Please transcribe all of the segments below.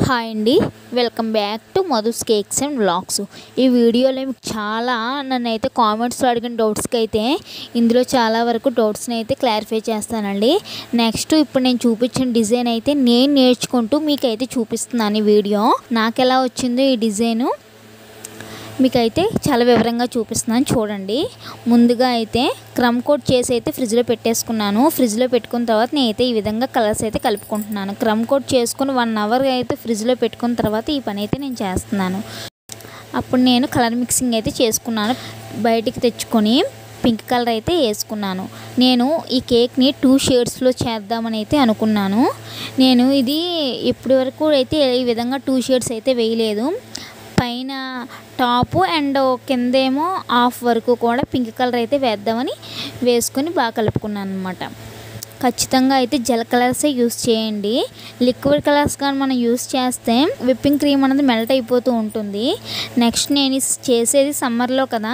Hi అండి, welcome back to Madhu's cakes and vlogs. ఈ వీడియోలో మీకు చాలా నన్నైతే కామెంట్స్లో అడిగిన డౌట్స్కి అయితే ఇందులో చాలా వరకు డౌట్స్ని అయితే క్లారిఫై చేస్తానండి. నెక్స్ట్ ఇప్పుడు నేను చూపించిన డిజైన్ అయితే నేను నేర్చుకుంటూ మీకైతే చూపిస్తున్నాను. ఈ వీడియో నాకు ఎలా వచ్చిందో ఈ డిజైను మీకైతే చాలా వివరంగా చూపిస్తున్నాను చూడండి. ముందుగా అయితే క్రమ్ కోట్ చేసి అయితే ఫ్రిడ్జ్లో పెట్టేసుకున్నాను. ఫ్రిడ్జ్లో పెట్టుకున్న తర్వాత నేనైతే ఈ విధంగా కలర్స్ అయితే కలుపుకుంటున్నాను. క్రమ్ కోట్ చేసుకుని 1 అవర్ అయితే ఫ్రిడ్జ్లో పెట్టుకున్న తర్వాత ఈ పని అయితే నేను చేస్తున్నాను. అప్పుడు నేను కలర్ మిక్సింగ్ అయితే చేసుకున్నాను. బయటికి తెచ్చుకొని పింక్ కలర్ అయితే వేసుకున్నాను. నేను ఈ కేక్ని 2 షేడ్స్లో చేద్దామని అయితే అనుకున్నాను. నేను ఇది ఇప్పటి వరకు అయితే ఈ విధంగా 2 షేడ్స్ అయితే వేయలేదు. పైన టాప్ అండ్ కిందేమో హాఫ్ వరకు కూడా పింక్ కలర్ అయితే వేద్దామని వేసుకొని బాగా కలుపుకున్నాను అనమాట. ఖచ్చితంగా అయితే జెల్ కలర్సే యూస్ చేయండి. లిక్విడ్ కలర్స్ కానీ మనం యూస్ చేస్తే విప్పింగ్ క్రీమ్ అనేది మెల్ట్ అయిపోతూ ఉంటుంది. నెక్స్ట్ నేను చేసేది సమ్మర్లో కదా,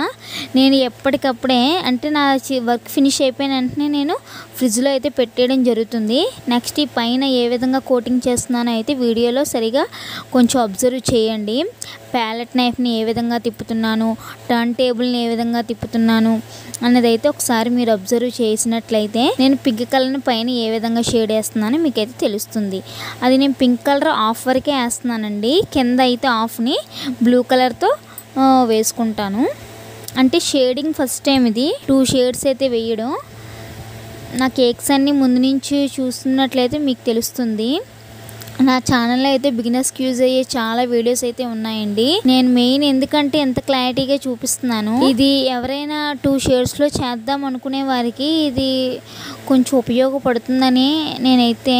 నేను ఎప్పటికప్పుడే అంటే నా వర్క్ ఫినిష్ అయిపోయిన వెంటనే నేను ఫ్రిడ్జ్లో అయితే పెట్టేయడం జరుగుతుంది. నెక్స్ట్ ఈ పైన ఏ విధంగా కోటింగ్ చేస్తున్నానో అయితే వీడియోలో సరిగా కొంచెం అబ్జర్వ్ చేయండి. ప్యాలెట్ నైఫ్ని ఏ విధంగా తిప్పుతున్నాను, టర్న్ టేబుల్ని ఏ విధంగా తిప్పుతున్నాను అన్నది అయితే ఒకసారి మీరు అబ్జర్వ్ చేసినట్లయితే నేను పింక్ కలర్ని పైన ఏ విధంగా షేడ్ వేస్తున్నానో మీకైతే తెలుస్తుంది. అది నేను పింక్ కలర్ హాఫ్ వరకే వేస్తున్నానండి. కింద అయితే హాఫ్ని బ్లూ కలర్తో వేసుకుంటాను. అంటే షేడింగ్ ఫస్ట్ టైం ఇది 2 షేడ్స్ అయితే వేయడం. నా కేక్స్ అన్నీ ముందు నుంచి చూస్తున్నట్లయితే మీకు తెలుస్తుంది. నా ఛానల్లో అయితే బిగినర్స్కి యూజ్ అయ్యే చాలా వీడియోస్ అయితే ఉన్నాయండి. నేను మెయిన్ ఎందుకంటే ఎంత క్లారిటీగా చూపిస్తున్నాను. ఇది ఎవరైనా 2 షేడ్స్లో చేద్దాం అనుకునే వారికి ఇది కొంచెం ఉపయోగపడుతుందని నేనైతే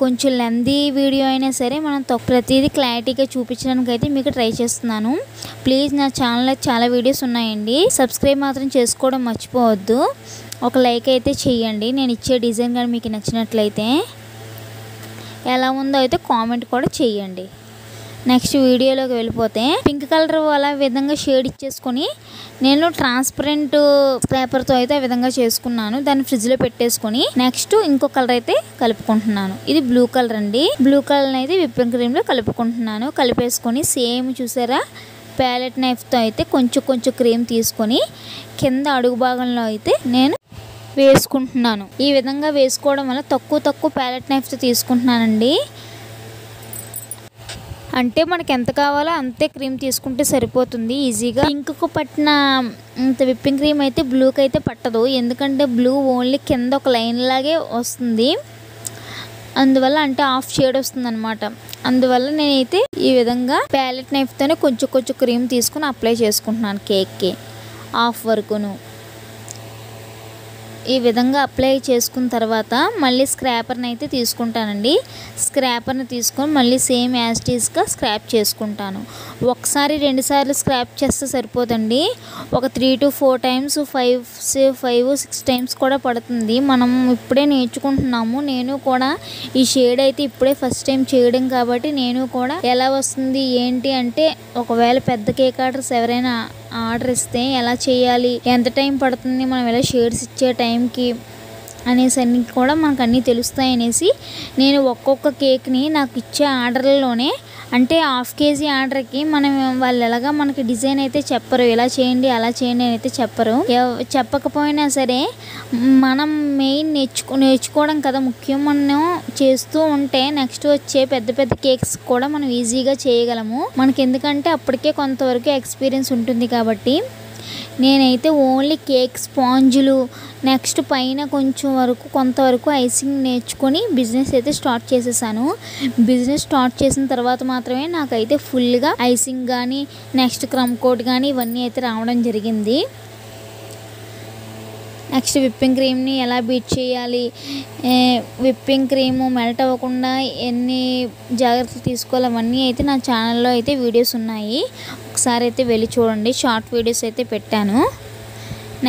కొంచెం లెందీ వీడియో అయినా సరే మనం ప్రతిదీ క్లారిటీగా చూపించడానికి అయితే మీకు ట్రై చేస్తున్నాను. ప్లీజ్ నా ఛానల్లో చాలా వీడియోస్ ఉన్నాయండి. సబ్స్క్రైబ్ మాత్రం చేసుకోవడం మర్చిపోవద్దు. ఒక లైక్ అయితే చేయండి. నేను ఇచ్చే డిజైన్ కానీ మీకు నచ్చినట్లయితే ఎలా ఉందో అయితే కామెంట్ కూడా చేయండి. నెక్స్ట్ వీడియోలోకి వెళ్ళిపోతే పింక్ కలర్ అలా విధంగా షేడ్ ఇచ్చేసుకొని నేను ట్రాన్స్పరెంట్ పేపర్తో అయితే ఆ విధంగా చేసుకున్నాను. దాన్ని ఫ్రిడ్జ్లో పెట్టేసుకొని నెక్స్ట్ ఇంకో కలర్ అయితే కలుపుకుంటున్నాను. ఇది బ్లూ కలర్ అండి. బ్లూ కలర్ అయితే విప్పింగ్ క్రీమ్లో కలుపుకుంటున్నాను. కలిపేసుకొని సేమ్ చూసారా, ప్యాలెట్ నైఫ్తో అయితే కొంచెం క్రీమ్ తీసుకొని కింద అడుగు భాగంలో అయితే నేను వేసుకుంటున్నాను. ఈ విధంగా వేసుకోవడం వల్ల తక్కువ ప్యాలెట్ నైఫ్తో తీసుకుంటున్నానండి. అంటే మనకి ఎంత కావాలో అంతే క్రీమ్ తీసుకుంటే సరిపోతుంది ఈజీగా. పింక్కు పట్టిన విప్పింగ్ క్రీమ్ అయితే బ్లూకి అయితే పట్టదు. ఎందుకంటే బ్లూ ఓన్లీ కింద ఒక లైన్ లాగే వస్తుంది. అందువల్ల అంటే హాఫ్ షేడ్ వస్తుంది అనమాట. అందువల్ల నేనైతే ఈ విధంగా ప్యాలెట్ నైఫ్తోనే కొంచెం క్రీమ్ తీసుకుని అప్లై చేసుకుంటున్నాను కేక్కి హాఫ్ వరకును. ఈ విధంగా అప్లై చేసుకున్న తర్వాత మళ్ళీ స్క్రాపర్ని అయితే తీసుకుంటానండి. స్క్రాపర్ని తీసుకొని మళ్ళీ సేమ్ యాజ్ ఇట్ ఈస్గా స్క్రాప్ చేసుకుంటాను. ఒకసారి 2 సార్లు స్క్రాప్ చేస్తే సరిపోదండి. ఒక 3 to 4 times 5-6 times కూడా పడుతుంది. మనం ఇప్పుడే నేర్చుకుంటున్నాము. నేను కూడా ఈ షేడ్ అయితే ఇప్పుడే ఫస్ట్ టైం చేయడం కాబట్టి నేను కూడా ఎలా వస్తుంది ఏంటి అంటే ఒకవేళ పెద్ద కేక్ ఆర్డర్స్ ఎవరైనా ఆర్డర్ ఇస్తే ఎలా చేయాలి, ఎంత టైం పడుతుంది, మనం ఎలా షేడ్స్ ఇచ్చే టైంకి అనేసి అన్నీ కూడా మనకు అన్నీ తెలుస్తాయి అనేసి నేను ఒక్కొక్క కేక్ని నాకు ఇచ్చే ఆర్డర్లోనే అంటే హాఫ్ కేజీ ఆర్డర్కి వాళ్ళు ఎలాగా మనకి డిజైన్ అయితే చెప్పరు, ఇలా చేయండి అలా చేయండి అని అయితే చెప్పరు. చెప్పకపోయినా సరే మనం మెయిన్ నేర్చుకోవడం కదా ముఖ్యం. మనం చేస్తూ ఉంటే నెక్స్ట్ వచ్చే పెద్ద కేక్స్ కూడా మనం ఈజీగా చేయగలము. మనకి ఎందుకంటే అప్పటికే కొంతవరకు ఎక్స్పీరియన్స్ ఉంటుంది కాబట్టి నేనైతే ఓన్లీ కేక్ స్పాంజులు నెక్స్ట్ పైన కొంతవరకు ఐసింగ్ నేర్చుకొని బిజినెస్ అయితే స్టార్ట్ చేసేసాను. బిజినెస్ స్టార్ట్ చేసిన తర్వాత మాత్రమే నాకైతే ఫుల్గా ఐసింగ్ కానీ నెక్స్ట్ క్రమ్ కోట్ కానీ ఇవన్నీ అయితే రావడం జరిగింది. నెక్స్ట్ విప్పింగ్ క్రీమ్ని ఎలా బీట్ చేయాలి, విప్పింగ్ క్రీము మెల్ట్ అవ్వకుండా ఎన్ని జాగ్రత్తలు తీసుకోవాలి అవన్నీ అయితే నా ఛానల్లో అయితే వీడియోస్ ఉన్నాయి. ఒకసారి అయితే వెళ్ళి చూడండి. షార్ట్ వీడియోస్ అయితే పెట్టాను.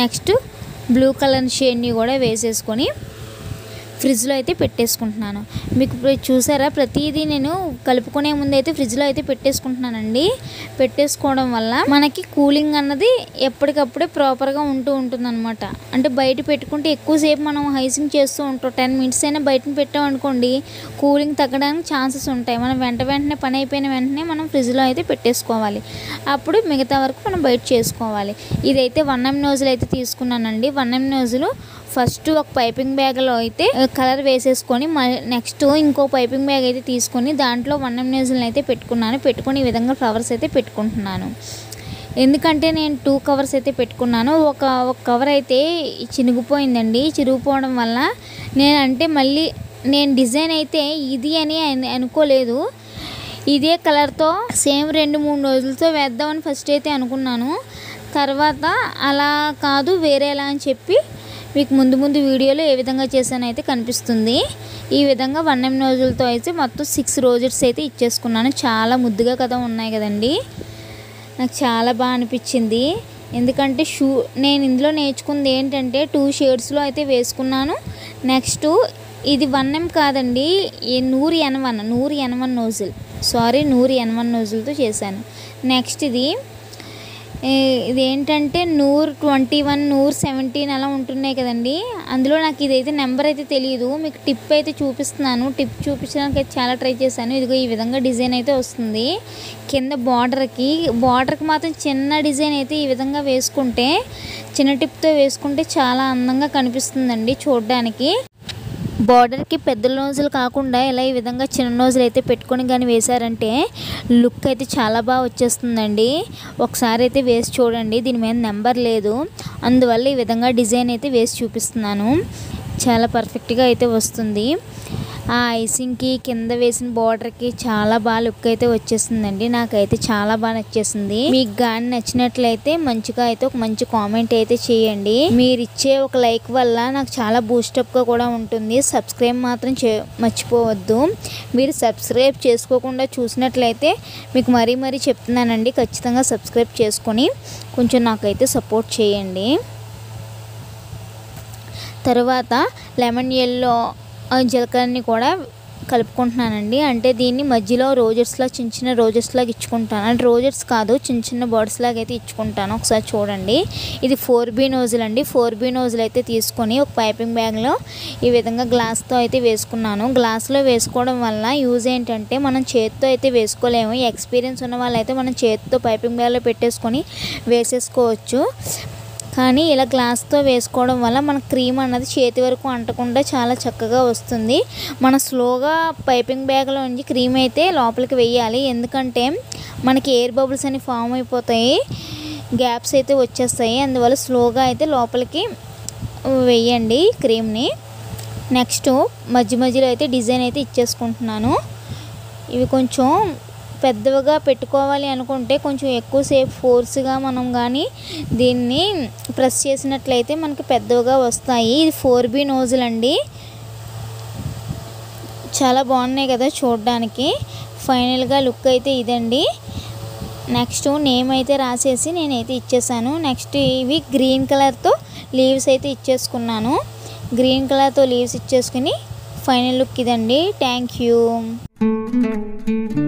నెక్స్ట్ బ్లూ కలర్ షేడ్ని కూడా వేసేసుకొని ఫ్రిడ్జ్లో అయితే పెట్టేసుకుంటున్నాను. మీకు చూసారా, ప్రతిదీ నేను కలుపుకునే ముందు అయితే ఫ్రిడ్జ్లో అయితే పెట్టేసుకుంటున్నానండి. పెట్టేసుకోవడం వల్ల మనకి కూలింగ్ అన్నది ఎప్పటికప్పుడే ప్రాపర్గా ఉంటుందన్నమాట. అంటే బయట పెట్టుకుంటే ఎక్కువసేపు మనం హైసింగ్ చేస్తూ ఉంటాం. 10 మినిట్స్ అయినా బయటని పెట్టామనుకోండి కూలింగ్ తగ్గడానికి ఛాన్సెస్ ఉంటాయి. మనం వెంటనే పని అయిపోయిన వెంటనే మనం ఫ్రిడ్జ్లో అయితే పెట్టేసుకోవాలి. అప్పుడు మిగతా వరకు మనం బయట చేసుకోవాలి. ఇదైతే 1M నోజుల్ అయితే తీసుకున్నానండి. 1M నోజులు ఫస్ట్ ఒక పైపింగ్ బ్యాగ్లో అయితే కలర్ వేసేసుకొని నెక్స్ట్ ఇంకో పైపింగ్ బ్యాగ్ అయితే తీసుకొని దాంట్లో 1M నోజుల్ని అయితే పెట్టుకొని ఈ విధంగా ఫ్లవర్స్ అయితే పెట్టుకుంటున్నాను. ఎందుకంటే నేను 2 కవర్స్ అయితే పెట్టుకున్నాను. ఒక కవర్ అయితే చినిగిపోయిందండి. చిరిగిపోవడం వల్ల మళ్ళీ నేను డిజైన్ అయితే ఇది అని అనుకోలేదు. ఇదే కలర్తో సేమ్ 2-3 రోజులతో వేద్దామని ఫస్ట్ అయితే అనుకున్నాను. తర్వాత అలా కాదు వేరేలా అని చెప్పి మీకు ముందు వీడియోలో ఏ విధంగా చేశానో అయితే కనిపిస్తుంది. ఈ విధంగా 1M నోజులతో అయితే మొత్తం 6 రోజెస్ అయితే ఇచ్చేసుకున్నాను. చాలా ముద్దుగా కదా ఉన్నాయి కదండి. నాకు చాలా బాగా అనిపించింది. ఎందుకంటే నేను ఇందులో నేర్చుకుంది ఏంటంటే 2 షేడ్స్లో అయితే వేసుకున్నాను. నెక్స్ట్ ఇది 1M కాదండి, 100 N1 నోజుల్, 100 N1 నోజుల్తో చేశాను. నెక్స్ట్ ఇదేంటంటే 121, 117 అలా ఉంటున్నాయి కదండి. అందులో నాకు ఇదైతే నెంబర్ అయితే తెలియదు. మీకు టిప్ అయితే చూపిస్తున్నాను. టిప్ చూపించడానికి అయితే చాలా ట్రై చేశాను. ఇదిగో ఈ విధంగా డిజైన్ అయితే వస్తుంది. కింద బార్డర్కి మాత్రం చిన్న డిజైన్ అయితే ఈ విధంగా వేసుకుంటే, చిన్న టిప్తో వేసుకుంటే చాలా అందంగా కనిపిస్తుందండి చూడడానికి. బార్డర్కి పెద్ద నోజులు కాకుండా ఇలా ఈ విధంగా చిన్న నోజులు అయితే పెట్టుకొని కానీ వేశారంటే లుక్ అయితే చాలా బాగా వచ్చేస్తుందండి. ఒకసారి అయితే వేసి చూడండి. దీని మీద నెంబర్ లేదు, అందువల్ల ఈ విధంగా డిజైన్ అయితే వేసి చూపిస్తున్నాను. చాలా పర్ఫెక్ట్గా అయితే వస్తుంది. ఆ ఐసింగ్కి కింద వేసిన బార్డర్కి చాలా బాగా లుక్ అయితే వచ్చేసిందండి. నాకైతే చాలా బాగా నచ్చేసింది. మీకు కానీ నచ్చినట్లయితే మంచిగా అయితే ఒక మంచి కామెంట్ అయితే చేయండి. మీరు ఇచ్చే ఒక లైక్ వల్ల నాకు చాలా బూస్టప్గా కూడా ఉంటుంది. సబ్స్క్రైబ్ మాత్రం మర్చిపోవద్దు. మీరు సబ్స్క్రైబ్ చేసుకోకుండా చూసినట్లయితే మీకు మరీ చెప్తున్నానండి, ఖచ్చితంగా సబ్స్క్రైబ్ చేసుకొని కొంచెం నాకైతే సపోర్ట్ చేయండి. తర్వాత లెమన్ ఎల్లో జీలకర్రని కూడా కలుపుకుంటున్నానండి. అంటే దీన్ని మధ్యలో రోజెస్లా చిన్న రోజెస్లాగా ఇచ్చుకుంటాను. అంటే రోజెస్ కాదు, చిన్న బర్డ్స్ లాగా అయితే ఇచ్చుకుంటాను. ఒకసారి చూడండి. ఇది 4B నోజుల్ అండి. 4B నోజుల్ అయితే తీసుకొని ఒక పైపింగ్ బ్యాగ్లో ఈ విధంగా గ్లాస్తో అయితే వేసుకున్నాను. గ్లాస్లో వేసుకోవడం వల్ల యూజ్ ఏంటంటే మనం చేతితో అయితే వేసుకోలేము. ఎక్స్పీరియన్స్ ఉన్న వాళ్ళైతే మనం చేతితో పైపింగ్ బ్యాగ్లో పెట్టేసుకొని వేసేసుకోవచ్చు. కానీ ఇలా గ్లాస్తో వేసుకోవడం వల్ల మన క్రీమ్ అన్నది చేతి వరకు అంటకుండా చాలా చక్కగా వస్తుంది. మనం స్లోగా పైపింగ్ బ్యాగ్లో నుంచి క్రీమ్ అయితే లోపలికి వేయాలి. ఎందుకంటే మనకి ఎయిర్ బబుల్స్ అని ఫామ్ అయిపోతాయి, గ్యాప్స్ అయితే వచ్చేస్తాయి. అందువల్ల స్లోగా అయితే లోపలికి వేయండి క్రీమ్ని. నెక్స్ట్ మధ్యలో అయితే డిజైన్ అయితే ఇచ్చేసుకుంటున్నాను. ఇవి కొంచెం పెద్దవిగా పెట్టుకోవాలి అనుకుంటే కొంచెం ఎక్కువసేపు ఫోర్స్గా మనం కానీ దీన్ని ప్రెస్ చేసినట్లయితే మనకి పెద్దవిగా వస్తాయి. ఇది 4B నోజుల్ అండి. చాలా బాగున్నాయి కదా చూడడానికి. ఫైనల్గా లుక్ అయితే ఇదండి. నెక్స్ట్ నేమ్ అయితే రాసేసి నేనైతే ఇచ్చేసాను. నెక్స్ట్ ఇవి గ్రీన్ కలర్తో లీవ్స్ అయితే ఇచ్చేసుకున్నాను. గ్రీన్ కలర్తో లీవ్స్ ఇచ్చేసుకుని ఫైనల్ లుక్ ఇదండి. Thank you.